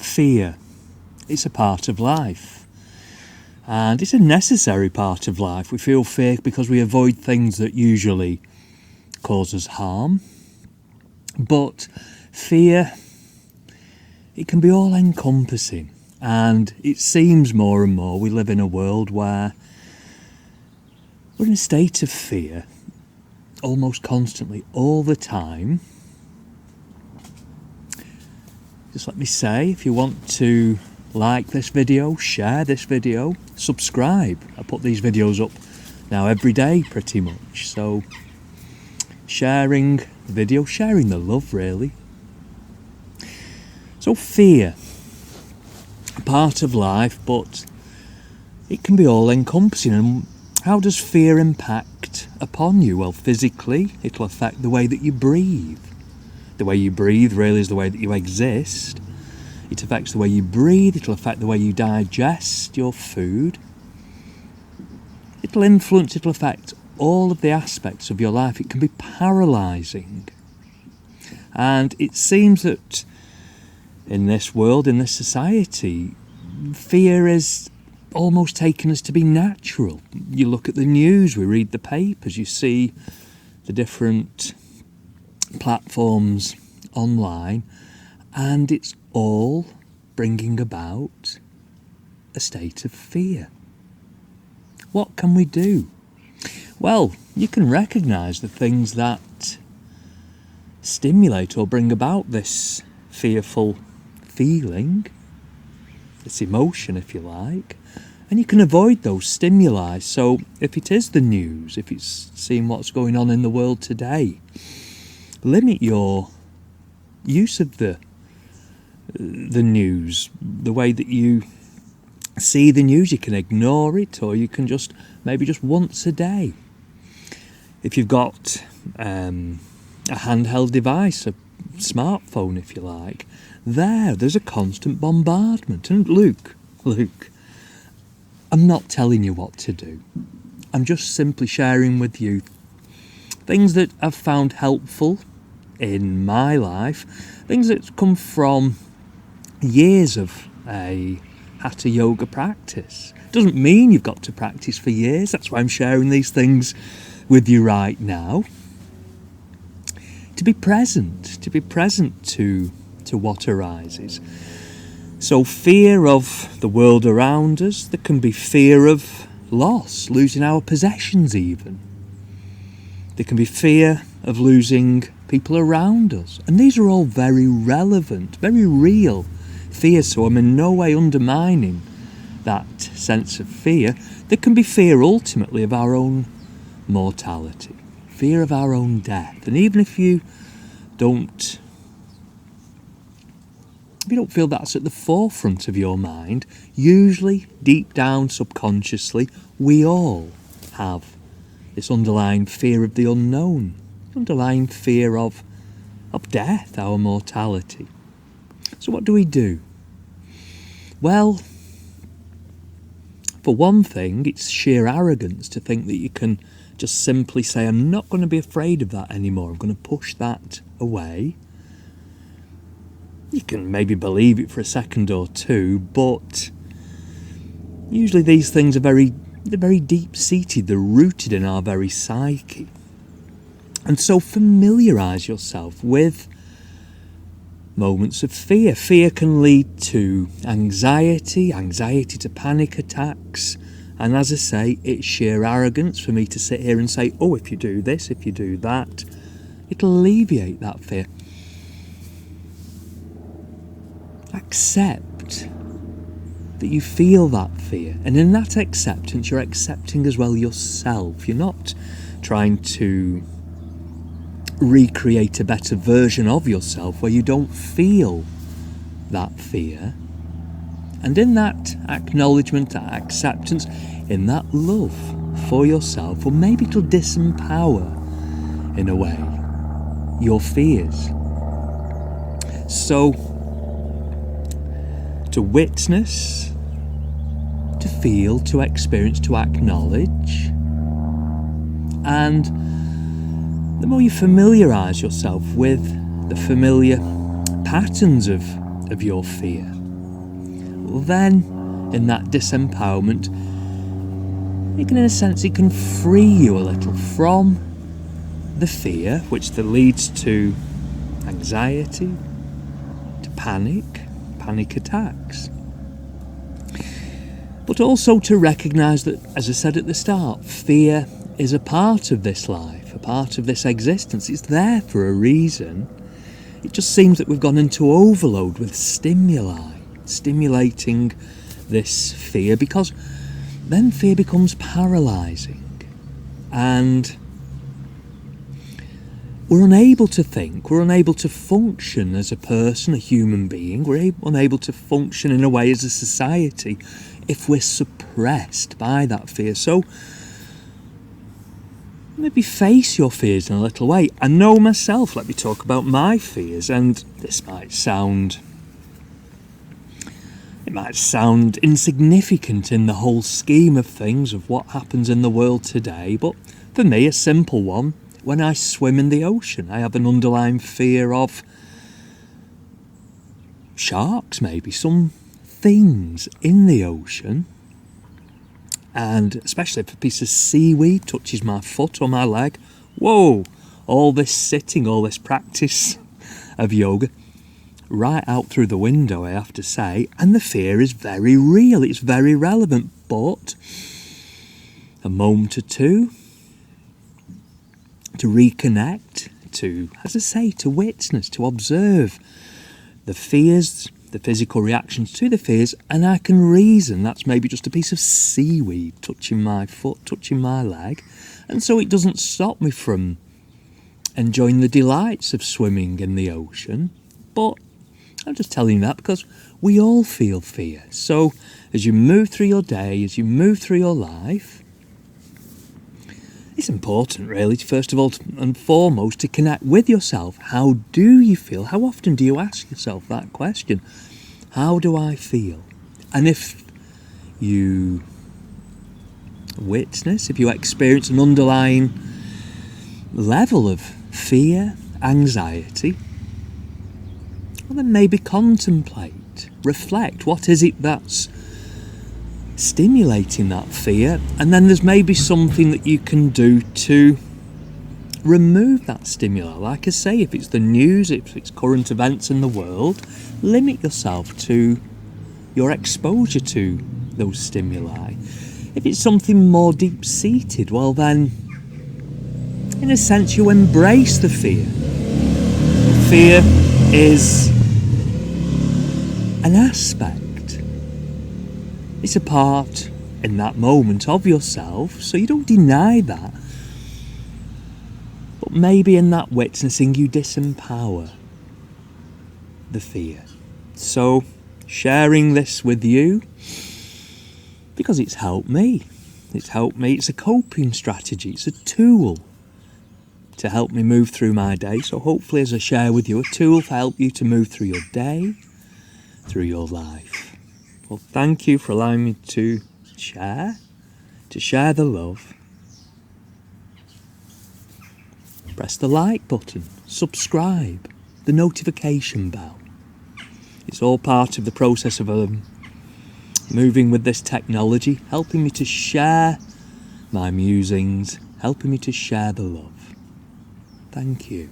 fear. It's a part of life. And it's a necessary part of life. We feel fear because we avoid things that usually cause us harm. But fear, it can be all-encompassing. And it seems more and more we live in a world where we're in a state of fear almost constantly, all the time. Just let me say, if you want to like this video, share this video, subscribe. I put these videos up now every day pretty much. So sharing the video, sharing the love really. So fear, a part of life, but it can be all-encompassing. And how does fear impact upon you? Well, physically, it'll affect the way that you breathe. The way you breathe really is the way that you exist. It affects the way you breathe, it'll affect the way you digest your food. It'll affect all of the aspects of your life. It can be paralysing. And it seems that in this world, in this society, fear is almost taken as to be natural. You look at the news, we read the papers, you see the different platforms online, and it's all bringing about a state of fear. What can we do? Well, you can recognise the things that stimulate or bring about this fearful feeling, this emotion if you like, and you can avoid those stimuli. So if it is the news, if it's seeing what's going on in the world today, limit your use of the news, the way that you see the news. You can ignore it, or you can just once a day. If you've got a handheld device, a smartphone if you like, there's a constant bombardment. And Luke, I'm not telling you what to do. I'm just simply sharing with you things that I've found helpful in my life, things that come from years of a hatha yoga practice. Doesn't mean you've got to practice for years. That's why I'm sharing these things with you right now. To be present to what arises. So fear of the world around us, there can be fear of loss, losing our possessions even. There can be fear of losing people around us. And these are all very relevant, very real fears. So I'm in no way undermining that sense of fear. There can be fear ultimately of our own mortality, fear of our own death. And even if you don't feel that's at the forefront of your mind, usually deep down subconsciously, we all have this underlying fear of the unknown, underlying fear of death, our mortality. So what do we do? Well, for one thing, it's sheer arrogance to think that you can just simply say, I'm not going to be afraid of that anymore. I'm going to push that away. You can maybe believe it for a second or two, but usually these things are very deep-seated. They're rooted in our very psyche. And so familiarise yourself with moments of fear. Fear can lead to anxiety to panic attacks. And as I say, it's sheer arrogance for me to sit here and say, oh, if you do this, if you do that, it'll alleviate that fear. Accept that you feel that fear, and in that acceptance you're accepting as well yourself. You're not trying to recreate a better version of yourself where you don't feel that fear. And in that acknowledgement, that acceptance, in that love for yourself, or maybe it'll disempower in a way your fears. So to witness, to feel, to experience, to acknowledge. And the more you familiarise yourself with the familiar patterns of your fear, well then, in that disempowerment, it can, in a sense, it can free you a little from the fear, which that leads to anxiety, to panic attacks. But also to recognise that, as I said at the start, fear is a part of this life, a part of this existence. It's there for a reason. It just seems that we've gone into overload with stimuli, stimulating this fear, because then fear becomes paralysing. And we're unable to think, we're unable to function as a person, a human being, we're unable to function in a way as a society if we're suppressed by that fear. So maybe face your fears in a little way. I know myself, let me talk about my fears, and this might sound insignificant in the whole scheme of things of what happens in the world today, but for me, a simple one. When I swim in the ocean, I have an underlying fear of sharks, maybe, some things in the ocean. And especially if a piece of seaweed touches my foot or my leg, whoa, all this sitting, all this practice of yoga, right out through the window, I have to say. And the fear is very real, it's very relevant, but a moment or two to reconnect, to, as I say, to witness, to observe the fears, the physical reactions to the fears, and I can reason that's maybe just a piece of seaweed touching my foot, touching my leg, and so it doesn't stop me from enjoying the delights of swimming in the ocean. But I'm just telling you that because we all feel fear. So as you move through your day, as you move through your life, it's important really, first of all and foremost, to connect with yourself. How do you feel? How often do you ask yourself that question? How do I feel? And if you witness, if you experience an underlying level of fear, anxiety, well then maybe contemplate, reflect, what is it that's stimulating that fear, and then there's maybe something that you can do to remove that stimuli. Like I say, if it's the news, if it's current events in the world, limit yourself to your exposure to those stimuli. If it's something more deep-seated, well then, in a sense, you embrace the fear. Fear is an aspect. It's a part in that moment of yourself, so you don't deny that. But maybe in that witnessing you disempower the fear. So sharing this with you, because it's helped me. It's a coping strategy, it's a tool to help me move through my day. So hopefully, as I share with you, a tool to help you to move through your day, through your life. Well, thank you for allowing me to share the love. Press the like button, subscribe, the notification bell. It's all part of the process of moving with this technology, helping me to share my musings, helping me to share the love. Thank you.